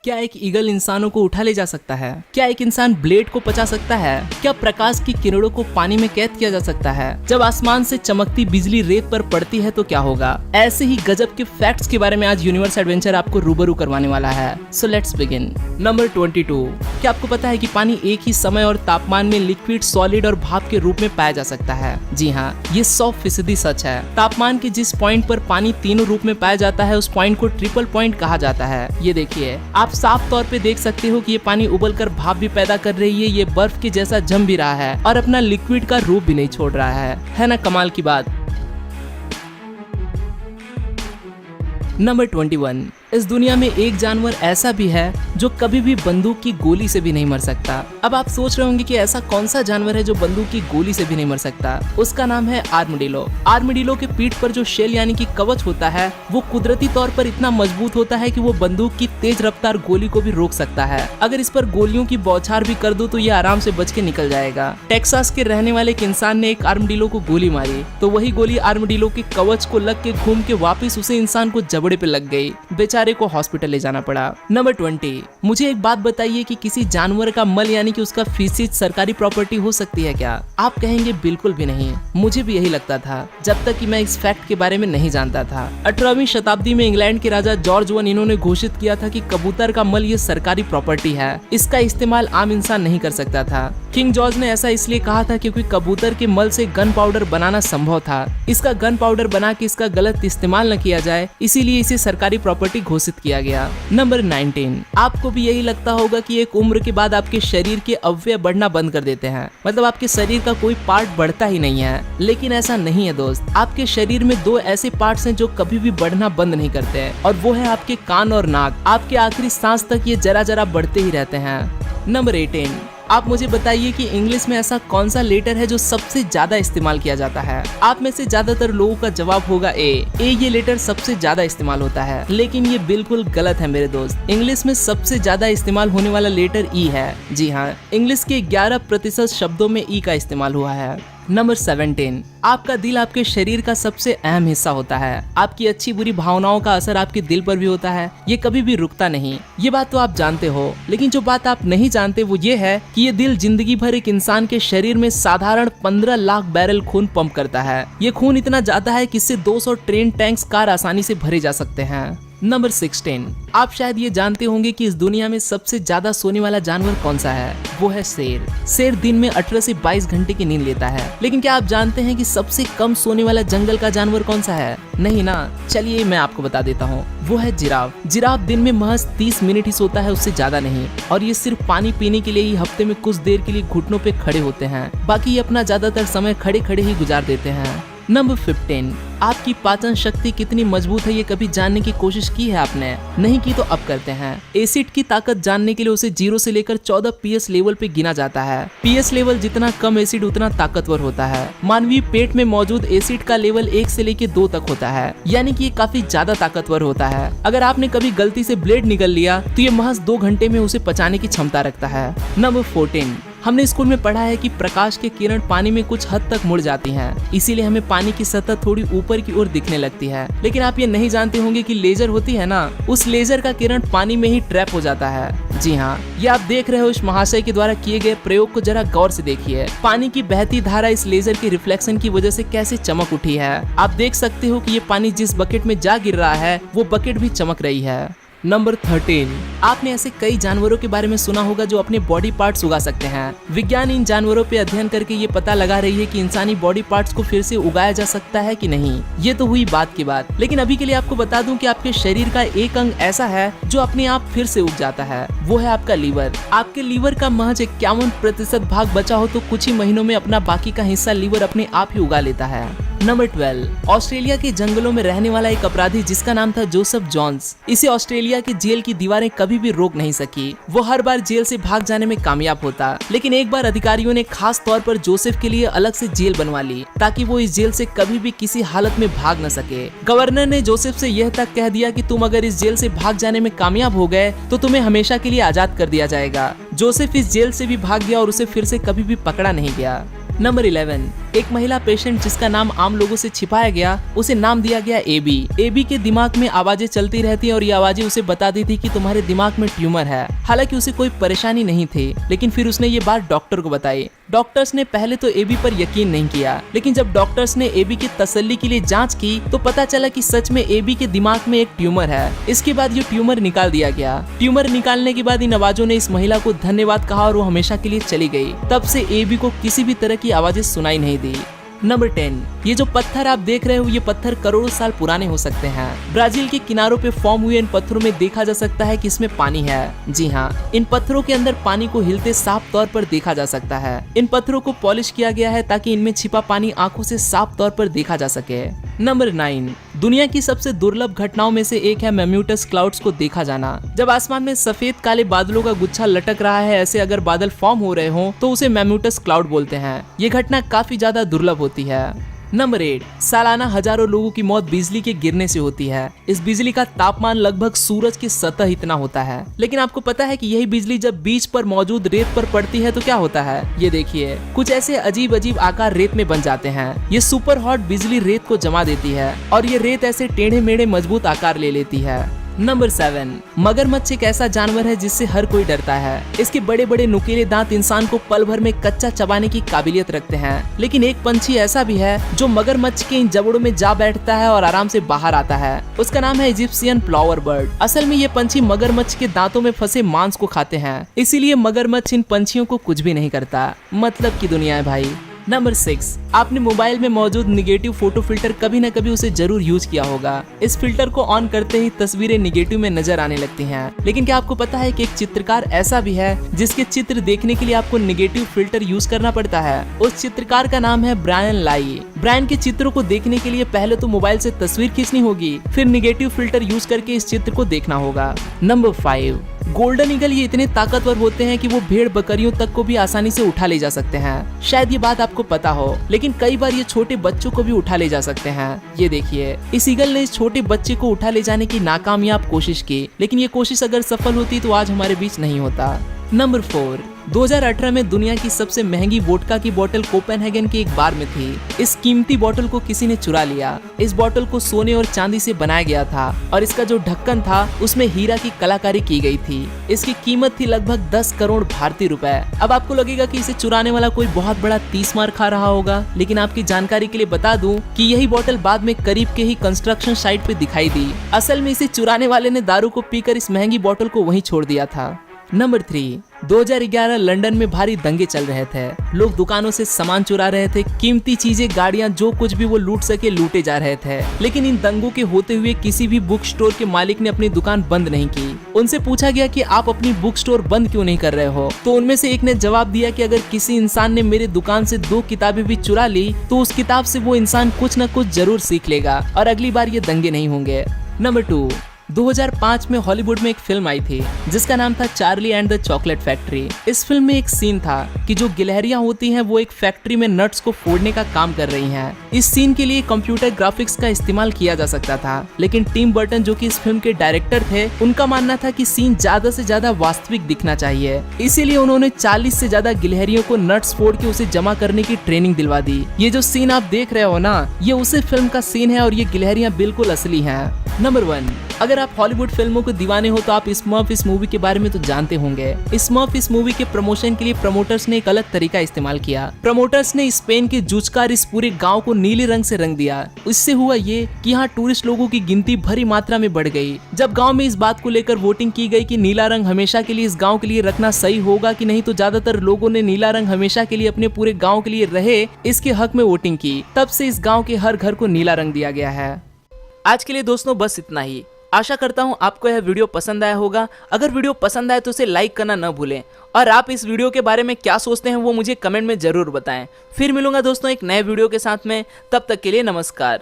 क्या एक ईगल इंसानों को उठा ले जा सकता है? क्या एक इंसान ब्लेड को पचा सकता है? क्या प्रकाश की किरणों को पानी में कैद किया जा सकता है? जब आसमान से चमकती बिजली रेत पर पड़ती है तो क्या होगा? ऐसे ही गजब के फैक्ट्स के बारे में आज यूनिवर्स एडवेंचर आपको रूबरू करवाने वाला है। So let's begin. नंबर 22। क्या आपको पता है कि पानी एक ही समय और तापमान में लिक्विड, सॉलिड और भाप के रूप में पाया जा सकता है? जी हाँ, ये 100% सच है। तापमान के जिस पॉइंट पर पानी तीनों रूप में पाया जाता है उस पॉइंट को ट्रिपल पॉइंट कहा जाता है। ये देखिए, आप साफ तौर पे देख सकते हो कि ये पानी उबलकर भाप भी पैदा कर रही है, ये बर्फ के जैसा जम भी रहा है और अपना लिक्विड का रूप भी नहीं छोड़ रहा है ना कमाल की बात। नंबर 21। इस दुनिया में एक जानवर ऐसा भी है जो कभी भी बंदूक की गोली से भी नहीं मर सकता। अब आप सोच रहे होंगे कि ऐसा कौन सा जानवर है जो बंदूक की गोली से भी नहीं मर सकता। उसका नाम है आर्मडिलो। आर्मडिलो के पीठ पर जो शेल यानी कि कवच होता है वो कुदरती तौर पर इतना मजबूत होता है कि वो बंदूक की तेज रफ्तार गोली को भी रोक सकता है। अगर इस पर गोलियों की बौछार भी कर दो तो ये आराम से बच के निकल जाएगा। टेक्सास के रहने वाले एक इंसान ने एक आर्मडिलो को गोली मारी तो वही गोली आर्मडिलो के कवच को लग के घूम के वापिस उसे इंसान को जबड़े पे लग गई। बेचारे को हॉस्पिटल ले जाना पड़ा। नंबर 20। मुझे एक बात बताइए कि किसी जानवर का मल यानी कि उसका फीसिस सरकारी प्रॉपर्टी हो सकती है क्या? आप कहेंगे बिल्कुल भी नहीं। मुझे भी यही लगता था जब तक कि मैं इस फैक्ट के बारे में नहीं जानता था। 18वीं शताब्दी में इंग्लैंड के राजा जॉर्ज I इन्होंने घोषित किया था कि कबूतर का मल ये सरकारी प्रॉपर्टी है, इसका इस्तेमाल आम इंसान नहीं कर सकता था। किंग जॉर्ज ने ऐसा इसलिए कहा था क्योंकि कबूतर के मल से गन पाउडर बनाना संभव था। इसका गन पाउडर बना के इसका गलत इस्तेमाल न किया जाए, इसीलिए इसे सरकारी प्रॉपर्टी घोषित किया गया। नंबर 19। आपको भी यही लगता होगा कि एक उम्र के बाद आपके शरीर के अवयव बढ़ना बंद कर देते हैं, मतलब आपके शरीर का कोई पार्ट बढ़ता ही नहीं है। लेकिन ऐसा नहीं है दोस्त, आपके शरीर में दो ऐसे पार्ट्स हैं जो कभी भी बढ़ना बंद नहीं करते हैं और वो है आपके कान और नाक। आपके आखिरी सांस तक ये जरा जरा बढ़ते ही रहते हैं। नंबर 18। आप मुझे बताइए कि इंग्लिश में ऐसा कौन सा लेटर है जो सबसे ज्यादा इस्तेमाल किया जाता है? आप में से ज्यादातर लोगों का जवाब होगा ए। ये लेटर सबसे ज्यादा इस्तेमाल होता है, लेकिन ये बिल्कुल गलत है मेरे दोस्त। इंग्लिश में सबसे ज्यादा इस्तेमाल होने वाला लेटर ई है। जी हाँ, इंग्लिश के 11% शब्दों में ई का इस्तेमाल हुआ है। नंबर 17। आपका दिल आपके शरीर का सबसे अहम हिस्सा होता है। आपकी अच्छी बुरी भावनाओं का असर आपके दिल पर भी होता है, ये कभी भी रुकता नहीं। ये बात तो आप जानते हो, लेकिन जो बात आप नहीं जानते वो ये है कि ये दिल जिंदगी भर एक इंसान के शरीर में साधारण 15 लाख बैरल खून पंप करता है। ये खून इतना ज्यादा है कि इससे 200 ट्रेन टैंक्स कार आसानी से भरे जा सकते हैं। नंबर 16। आप शायद ये जानते होंगे कि इस दुनिया में सबसे ज्यादा सोने वाला जानवर कौन सा है? वो है शेर। शेर दिन में 18 से 22 घंटे की नींद लेता है। लेकिन क्या आप जानते हैं कि सबसे कम सोने वाला जंगल का जानवर कौन सा है? नहीं ना, चलिए मैं आपको बता देता हूँ, वो है जिराफ। जिराफ दिन में महज 30 मिनट ही सोता है, उससे ज्यादा नहीं। और ये सिर्फ पानी पीने के लिए ही हफ्ते में कुछ देर के लिए घुटनों पे खड़े होते हैं, बाकी ये अपना ज्यादातर समय खड़े खड़े ही गुजार देते हैं। नंबर 15। आपकी पाचन शक्ति कितनी मजबूत है ये कभी जानने की कोशिश की है आपने? नहीं की तो अब करते हैं। एसिड की ताकत जानने के लिए उसे 0 से लेकर 14 पीएस लेवल पे गिना जाता है। पीएस लेवल जितना कम एसिड उतना ताकतवर होता है। मानवीय पेट में मौजूद एसिड का लेवल 1 से लेकर 2 तक होता है, यानी कि ये काफी ज्यादा ताकतवर होता है। अगर आपने कभी गलती से ब्लेड निगल लिया तो ये महज 2 घंटे में उसे पचाने की क्षमता रखता है। नंबर 14। हमने स्कूल में पढ़ा है कि प्रकाश के किरण पानी में कुछ हद तक मुड़ जाती हैं, इसीलिए हमें पानी की सतह थोड़ी ऊपर की ओर दिखने लगती है। लेकिन आप ये नहीं जानते होंगे कि लेजर होती है ना, उस लेजर का किरण पानी में ही ट्रैप हो जाता है। जी हाँ, ये आप देख रहे हो इस महाशय के द्वारा किए गए प्रयोग को जरा गौर से देखिए। पानी की बहती धारा इस लेजर के रिफ्लेक्शन की वजह से कैसे चमक उठी है। आप देख सकते हो कि ये पानी जिस बकेट में जा गिर रहा है वो बकेट भी चमक रही है। नंबर 13। आपने ऐसे कई जानवरों के बारे में सुना होगा जो अपने बॉडी पार्ट्स उगा सकते हैं। विज्ञान इन जानवरों पे अध्ययन करके ये पता लगा रही है कि इंसानी बॉडी पार्ट्स को फिर से उगाया जा सकता है कि नहीं। ये तो हुई बात की बात, लेकिन अभी के लिए आपको बता दूं कि आपके शरीर का एक अंग ऐसा है जो अपने आप फिर से उग जाता है, वो है आपका लीवर। आपके लीवर का महज 51% भाग बचा हो तो कुछ ही महीनों में अपना बाकी का हिस्सा लीवर अपने आप ही उगा लेता है। नंबर 12। ऑस्ट्रेलिया के जंगलों में रहने वाला एक अपराधी जिसका नाम था जोसेफ जॉन्स, इसे ऑस्ट्रेलिया की जेल की दीवारें कभी भी रोक नहीं सकी। वो हर बार जेल से भाग जाने में कामयाब होता, लेकिन एक बार अधिकारियों ने खास तौर पर जोसेफ के लिए अलग से जेल बनवा ली ताकि वो इस जेल से कभी भी किसी हालत में भाग न सके। गवर्नर ने जोसेफ से यह तक कह दिया कि तुम अगर इस जेल से भाग जाने में कामयाब हो गए तो तुम्हें हमेशा के लिए आजाद कर दिया जाएगा। जोसेफ इस जेल से भी भाग गया और उसे फिर से कभी भी पकड़ा नहीं गया। नंबर 11, एक महिला पेशेंट जिसका नाम आम लोगों से छिपाया गया, उसे नाम दिया गया एबी। एबी के दिमाग में आवाजें चलती रहती और ये आवाजें उसे बताती थी कि तुम्हारे दिमाग में ट्यूमर है। हालांकि उसे कोई परेशानी नहीं थी, लेकिन फिर उसने ये बात डॉक्टर को बताई। डॉक्टर्स ने पहले तो एबी पर यकीन नहीं किया, लेकिन जब डॉक्टर्स ने एबी की तसल्ली के लिए जांच की तो पता चला कि सच में एबी के दिमाग में एक ट्यूमर है। इसके बाद ये ट्यूमर निकाल दिया गया। ट्यूमर निकालने के बाद इन आवाजों ने इस महिला को धन्यवाद कहा और वो हमेशा के लिए चली गई। तब से एबी को किसी भी तरह की आवाजें सुनाई नहीं दी। नंबर 10, ये जो पत्थर आप देख रहे हो, ये पत्थर करोड़ों साल पुराने हो सकते हैं। ब्राजील के किनारों पे फॉर्म हुए इन पत्थरों में देखा जा सकता है कि इसमें पानी है। जी हाँ, इन पत्थरों के अंदर पानी को हिलते साफ तौर पर देखा जा सकता है। इन पत्थरों को पॉलिश किया गया है ताकि इनमें छिपा पानी आंखों से साफ तौर पर देखा जा सके। नंबर 9, दुनिया की सबसे दुर्लभ घटनाओं में से एक है मेम्यूटस क्लाउड्स को देखा जाना। जब आसमान में सफेद काले बादलों का गुच्छा लटक रहा है, ऐसे अगर बादल फॉर्म हो रहे हो तो उसे मेम्यूटस क्लाउड बोलते हैं। ये घटना काफी ज्यादा दुर्लभ होती है। नंबर 8, सालाना हजारों लोगों की मौत बिजली के गिरने से होती है। इस बिजली का तापमान लगभग सूरज की सतह इतना होता है। लेकिन आपको पता है कि यही बिजली जब बीच पर मौजूद रेत पर पड़ती है तो क्या होता है? ये देखिए, कुछ ऐसे अजीब अजीब आकार रेत में बन जाते हैं। ये सुपर हॉट बिजली रेत को जमा देती है और ये रेत ऐसे टेढ़े मेढ़े मजबूत आकार ले लेती है। नंबर 7, मगरमच्छ एक ऐसा जानवर है जिससे हर कोई डरता है। इसके बड़े बड़े नुकीले दांत इंसान को पल भर में कच्चा चबाने की काबिलियत रखते हैं। लेकिन एक पंछी ऐसा भी है जो मगरमच्छ के इन जबड़ों में जा बैठता है और आराम से बाहर आता है। उसका नाम है इजिप्शियन प्लावर बर्ड। असल में ये पंछी मगरमच्छ के दांतों में फंसे मांस को खाते हैं, इसीलिए मगरमच्छ इन पंछियों को कुछ भी नहीं करता। मतलब की दुनिया है भाई। नंबर 6, आपने मोबाइल में मौजूद निगेटिव फोटो फिल्टर कभी न कभी उसे जरूर यूज किया होगा। इस फिल्टर को ऑन करते ही तस्वीरें निगेटिव में नजर आने लगती हैं। लेकिन क्या आपको पता है कि एक चित्रकार ऐसा भी है जिसके चित्र देखने के लिए आपको निगेटिव फिल्टर यूज करना पड़ता है? उस चित्रकार का नाम है ब्रायन लाई। ब्रायन के चित्रों को देखने के लिए पहले तो मोबाइल से तस्वीर खींचनी होगी, फिर निगेटिव फिल्टर यूज करके इस चित्र को देखना होगा। नंबर 5, गोल्डन ईगल ये इतने ताकतवर होते हैं कि वो भेड़ बकरियों तक को भी आसानी से उठा ले जा सकते हैं। शायद ये बात आपको पता हो, लेकिन कई बार ये छोटे बच्चों को भी उठा ले जा सकते हैं। ये देखिए, इस ईगल ने इस छोटे बच्चे को उठा ले जाने की नाकामयाब कोशिश की, लेकिन ये कोशिश अगर सफल होती तो आज हमारे बीच नहीं होता। नंबर 4, 2018 में दुनिया की सबसे महंगी वोडका की बोतल कोपेनहेगन की एक बार में थी। इस कीमती बोतल को किसी ने चुरा लिया। इस बोतल को सोने और चांदी से बनाया गया था और इसका जो ढक्कन था उसमें हीरा की कलाकारी की गई थी। इसकी कीमत थी लगभग 10 करोड़ भारतीय रुपए। अब आपको लगेगा कि इसे चुराने वाला कोई बहुत बड़ा 30 मार खा रहा होगा, लेकिन आपकी जानकारी के लिए बता दूं कि यही बोतल बाद में करीब के ही कंस्ट्रक्शन साइट पे दिखाई दी। असल में इसे चुराने वाले ने दारू को पीकर इस महंगी बोतल को वहीं छोड़ दिया था। नंबर 3, 2011 लंदन में भारी दंगे चल रहे थे। लोग दुकानों से सामान चुरा रहे थे, कीमती चीजें, गाड़ियां, जो कुछ भी वो लूट सके लूटे जा रहे थे। लेकिन इन दंगों के होते हुए किसी भी बुक स्टोर के मालिक ने अपनी दुकान बंद नहीं की। उनसे पूछा गया कि आप अपनी बुक स्टोर बंद क्यों नहीं कर रहे हो, तो उनमें से एक ने जवाब दिया कि अगर किसी इंसान ने मेरे दुकान से 2 किताबें भी चुरा ली तो उस किताब से वो इंसान कुछ न कुछ जरूर सीख लेगा और अगली बार ये दंगे नहीं होंगे। नंबर 2, 2005 में हॉलीवुड में एक फिल्म आई थी जिसका नाम था Charlie and the chocolate factory. इस फिल्म में एक सीन था कि जो गिलहरियां होती हैं वो एक फैक्ट्री में नट्स को फोड़ने का काम कर रही हैं। इस सीन के लिए कंप्यूटर ग्राफिक्स का इस्तेमाल किया जा सकता था, लेकिन टिम बर्टन जो कि इस फिल्म के डायरेक्टर थे, उनका मानना था कि सीन ज्यादा से ज्यादा वास्तविक दिखना चाहिए। इसीलिए उन्होंने 40 से ज्यादा गिलहरियों को नट्स फोड़ के उसे जमा करने की ट्रेनिंग दिलवा दी। ये जो सीन आप देख रहे हो ना, ये उसी फिल्म का सीन है और ये गिलहरियां बिल्कुल असली हैं। नंबर 1, अगर आप हॉलीवुड फिल्मों के दीवाने हो तो आप स्मर्फ इस मूवी के बारे में तो जानते होंगे। स्मर्फ इस मूवी के प्रमोशन के लिए प्रमोटर्स ने एक अलग तरीका इस्तेमाल किया। प्रमोटर्स ने स्पेन के जूझकार इस पूरे गांव को नीले रंग से रंग दिया। इससे हुआ ये कि यहाँ टूरिस्ट लोगों की गिनती भारी मात्रा में बढ़ गई। जब गांव में इस बात को लेकर वोटिंग की गई कि नीला रंग हमेशा के लिए इस गांव के लिए रखना सही होगा कि नहीं, तो ज्यादातर लोगों ने नीला रंग हमेशा के लिए अपने पूरे गाँव के लिए रहे इसके हक में वोटिंग की। तब से इस गाँव के हर घर को नीला रंग दिया गया है। आज के लिए दोस्तों बस इतना ही। आशा करता हूँ आपको यह वीडियो पसंद आया होगा। अगर वीडियो पसंद आए तो इसे लाइक करना न भूलें और आप इस वीडियो के बारे में क्या सोचते हैं वो मुझे कमेंट में जरूर बताएं। फिर मिलूंगा दोस्तों एक नए वीडियो के साथ में, तब तक के लिए नमस्कार।